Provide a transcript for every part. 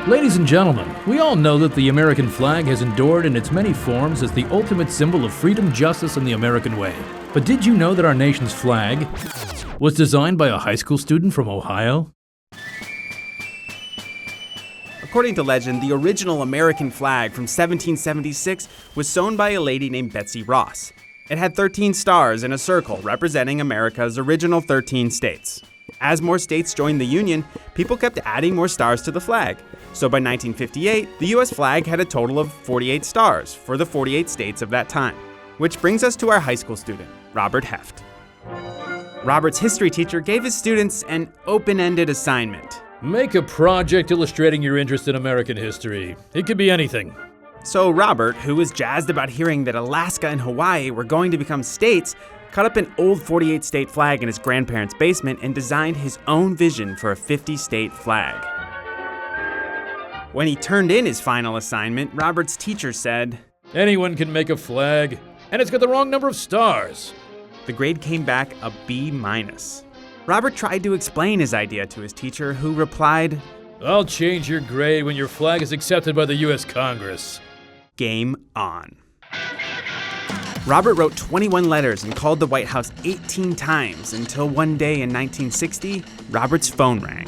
Ladies and gentlemen, we all know that the American flag has endured in its many forms as the ultimate symbol of freedom, justice, and the American way. But did you know that our nation's flag was designed by a high school student from Ohio? According to legend, the original American flag from 1776 was sewn by a lady named Betsy Ross. It had 13 stars in a circle representing America's original 13 states. As more states joined the Union, people kept adding more stars to the flag. So by 1958, the US flag had a total of 48 stars for the 48 states of that time. Which brings us to our high school student, Robert Heft. Robert's history teacher gave his students an open-ended assignment. Make a project illustrating your interest in American history. It could be anything. So Robert, who was jazzed about hearing that Alaska and Hawaii were going to become states, cut up an old 48-state flag in his grandparents' basement and designed his own vision for a 50-state flag. When he turned in his final assignment, Robert's teacher said, "Anyone can make a flag, and it's got the wrong number of stars." The grade came back a B-. Robert tried to explain his idea to his teacher, who replied, "I'll change your grade when your flag is accepted by the US Congress." Game on. Robert wrote 21 letters and called the White House 18 times until one day in 1960, Robert's phone rang.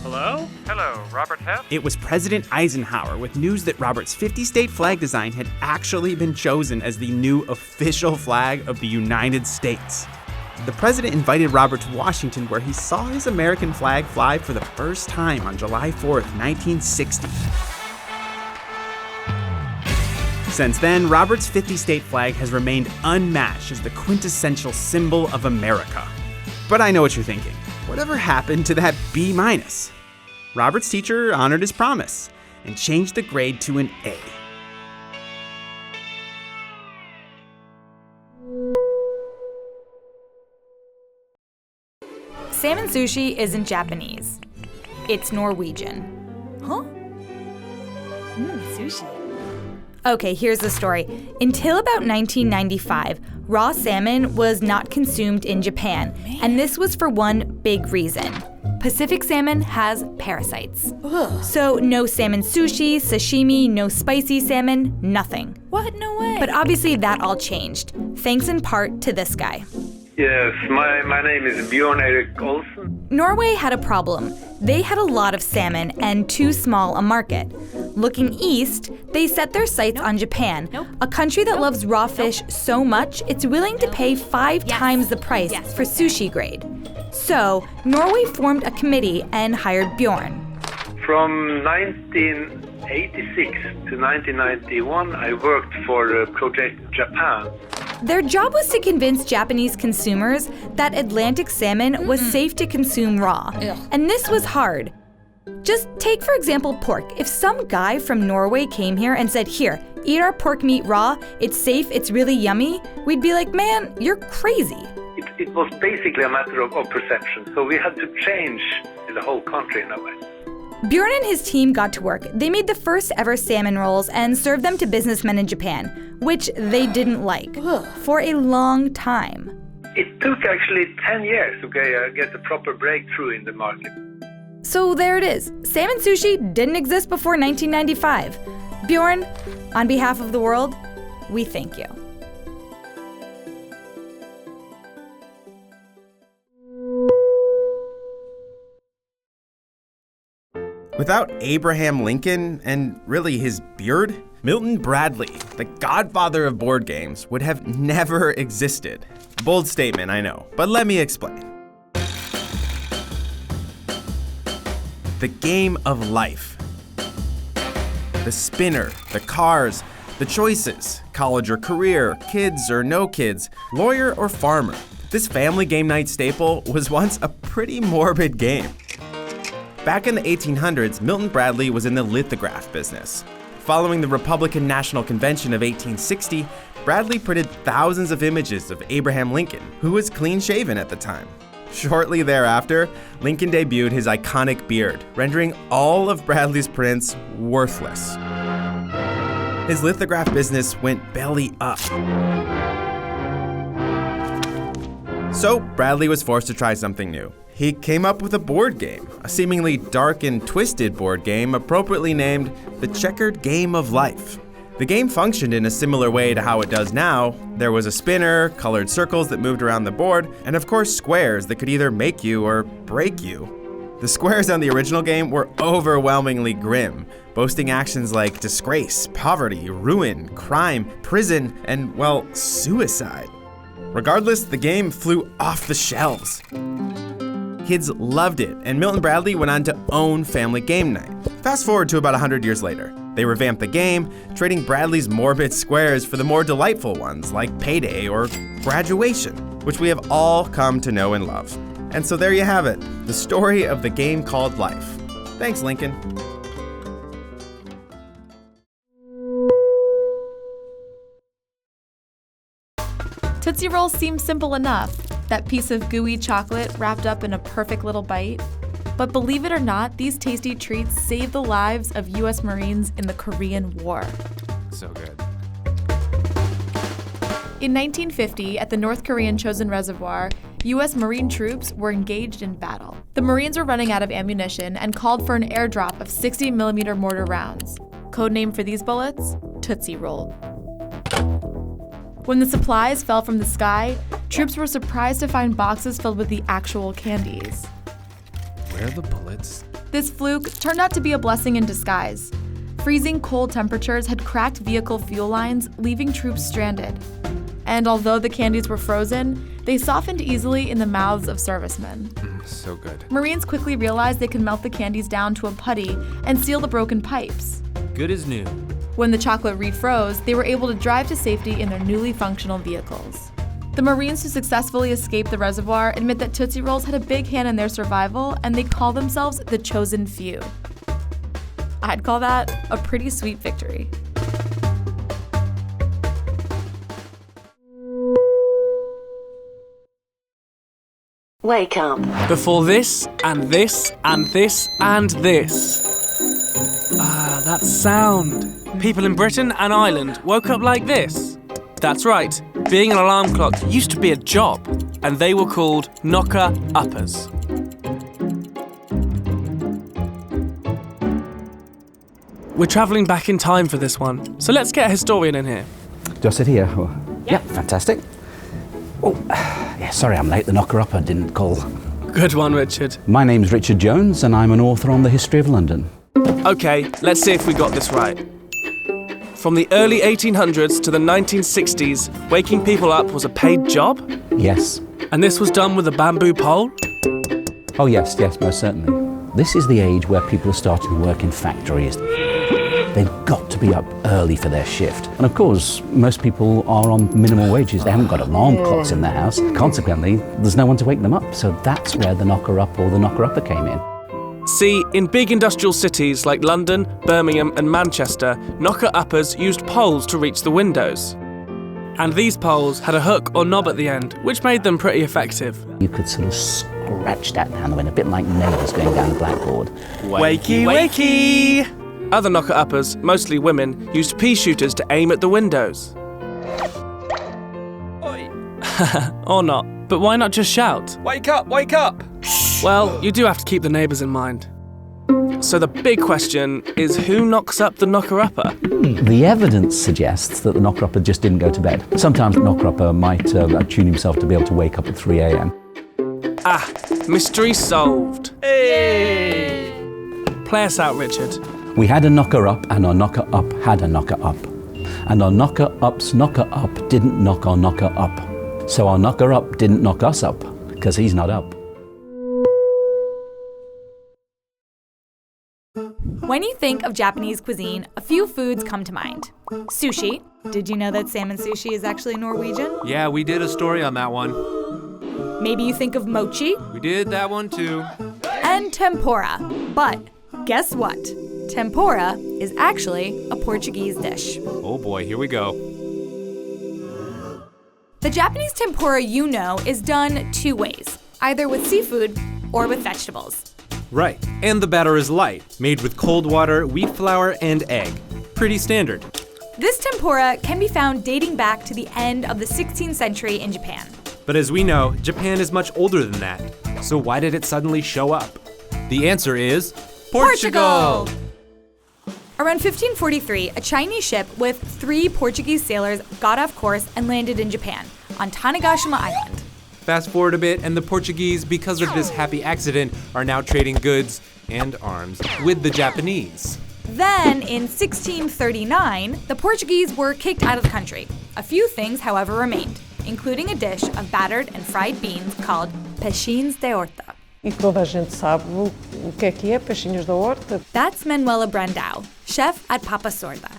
Hello? Hello, Robert Heft? It was President Eisenhower with news that Robert's 50-state flag design had actually been chosen as the new official flag of the United States. The president invited Robert to Washington, where he saw his American flag fly for the first time on July 4th, 1960. Since then, Robert's 50-state flag has remained unmatched as the quintessential symbol of America. But I know what you're thinking. Whatever happened to that B-? Robert's teacher honored his promise and changed the grade to an A. Salmon sushi isn't Japanese. It's Norwegian. Huh? Sushi. Okay, here's the story. Until about 1995, raw salmon was not consumed in Japan, and this was for one big reason. Pacific salmon has parasites. Ugh. So no salmon sushi, sashimi, no spicy salmon, nothing. What? No way. But obviously that all changed, thanks in part to this guy. Yes, my name is Bjorn Erik Olsen. Norway had a problem. They had a lot of salmon and too small a market. Looking east, they set their sights on Japan, a country that loves raw fish so much it's willing to pay 5 times the price for sushi grade. So, Norway formed a committee and hired Bjorn. From 1986 to 1991, I worked for Project Japan. Their job was to convince Japanese consumers that Atlantic salmon was safe to consume raw. And this was hard. Just take, for example, pork. If some guy from Norway came here and said, "Here, eat our pork meat raw, it's safe, it's really yummy," we'd be like, "Man, you're crazy." It was basically a matter of perception, so we had to change the whole country in a way. Bjorn and his team got to work. They made the first ever salmon rolls and served them to businessmen in Japan, which they didn't like for a long time. It took actually 10 years to get a proper breakthrough in the market. So there it is. Salmon sushi didn't exist before 1995. Bjorn, on behalf of the world, we thank you. Without Abraham Lincoln and really his beard, Milton Bradley, the godfather of board games, would have never existed. Bold statement, I know, but let me explain. The game of life. The spinner, the cars, the choices, college or career, kids or no kids, lawyer or farmer. This family game night staple was once a pretty morbid game. Back in the 1800s, Milton Bradley was in the lithograph business. Following the Republican National Convention of 1860, Bradley printed thousands of images of Abraham Lincoln, who was clean-shaven at the time. Shortly thereafter, Lincoln debuted his iconic beard, rendering all of Bradley's prints worthless. His lithograph business went belly up. So Bradley was forced to try something new. He came up with a board game, a seemingly dark and twisted board game appropriately named the Checkered Game of Life. The game functioned in a similar way to how it does now. There was a spinner, colored circles that moved around the board, and of course squares that could either make you or break you. The squares on the original game were overwhelmingly grim, boasting actions like disgrace, poverty, ruin, crime, prison, and, well, suicide. Regardless, the game flew off the shelves. Kids loved it, and Milton Bradley went on to own Family Game Night. Fast forward to about 100 years later. They revamped the game, trading Bradley's morbid squares for the more delightful ones like Payday or Graduation, which we have all come to know and love. And so there you have it, the story of the game called life. Thanks, Lincoln. Tootsie Rolls seem simple enough, that piece of gooey chocolate wrapped up in a perfect little bite. But believe it or not, these tasty treats saved the lives of U.S. Marines in the Korean War. So good. In 1950, at the North Korean Chosin Reservoir, U.S. Marine troops were engaged in battle. The Marines were running out of ammunition and called for an airdrop of 60mm mortar rounds. Codename for these bullets? Tootsie Roll. When the supplies fell from the sky, troops were surprised to find boxes filled with the actual candies. Where are the bullets? This fluke turned out to be a blessing in disguise. Freezing cold temperatures had cracked vehicle fuel lines, leaving troops stranded. And although the candies were frozen, they softened easily in the mouths of servicemen. So good. Marines quickly realized they could melt the candies down to a putty and seal the broken pipes. Good as new. When the chocolate refroze, they were able to drive to safety in their newly functional vehicles. The Marines who successfully escaped the reservoir admit that Tootsie Rolls had a big hand in their survival, and they call themselves the Chosen Few. I'd call that a pretty sweet victory. Wake up. Before this, and this, and this, and this. Ah, that sound. People in Britain and Ireland woke up like this. That's right, being an alarm clock used to be a job, and they were called knocker-uppers. We're travelling back in time for this one, so let's get a historian in here. Do I sit here? Yeah, fantastic. Oh, yeah, sorry I'm late. The knocker-upper didn't call. Good one, Richard. My name's Richard Jones, and I'm an author on the history of London. Okay, let's see if we got this right. From the early 1800s to the 1960s, waking people up was a paid job? Yes. And this was done with a bamboo pole? Oh, yes, most certainly. This is the age where people are starting to work in factories. They've got to be up early for their shift. And of course, most people are on minimal wages. They haven't got alarm clocks in their house. Consequently, there's no one to wake them up. So that's where the knocker-up or the knocker-upper came in. See, in big industrial cities like London, Birmingham and Manchester, knocker-uppers used poles to reach the windows. And these poles had a hook or knob at the end, which made them pretty effective. You could sort of scratch that down the window, a bit like nails going down the blackboard. Wakey, wakey! Other knocker-uppers, mostly women, used pea shooters to aim at the windows. Or not. But why not just shout? Wake up, wake up! Well, you do have to keep the neighbours in mind. So the big question is, who knocks up the knocker-upper? The evidence suggests that the knocker-upper just didn't go to bed. Sometimes the knocker-upper might tune himself to be able to wake up at 3 a.m. Ah, mystery solved. Hey! Play us out, Richard. We had a knocker-up, and our knocker-up had a knocker-up. And our knocker-up's knocker-up didn't knock our knocker-up. So our knocker-up didn't knock us up, because he's not up. When you think of Japanese cuisine, a few foods come to mind. Sushi. Did you know that salmon sushi is actually Norwegian? Yeah, we did a story on that one. Maybe you think of mochi. We did that one too. And tempura. But guess what? Tempura is actually a Portuguese dish. Oh boy, here we go. The Japanese tempura you know is done two ways, either with seafood or with vegetables. Right, and the batter is light, made with cold water, wheat flour, and egg. Pretty standard. This tempura can be found dating back to the end of the 16th century in Japan. But as we know, Japan is much older than that. So why did it suddenly show up? The answer is Portugal! Around 1543, a Chinese ship with 3 Portuguese sailors got off course and landed in Japan, on Tanegashima Island. Fast forward a bit, and the Portuguese, because of this happy accident, are now trading goods and arms with the Japanese. Then, in 1639, the Portuguese were kicked out of the country. A few things, however, remained, including a dish of battered and fried beans called peixinhos de horta. E toda a gente sabe o que é peixinhos da horta. That's Manuela Brandão, chef at Papa Sorda,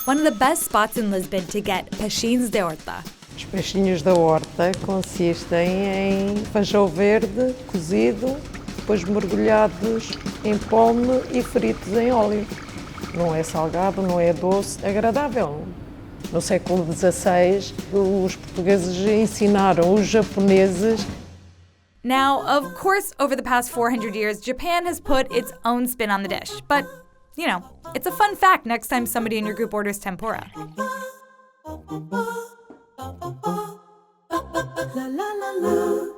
one of the best spots in Lisbon to get peixinhos de horta. Os peixinhos da horta consistem em feijão verde cozido, depois mergulhados em pome e fritos em óleo. Não é salgado, não é doce, é agradável. No século XVI, os portugueses ensinaram os japoneses. Now, of course, over the past 400 years, Japan has put its own spin on the dish. But, you know, it's a fun fact next time somebody in your group orders tempura. La la la la.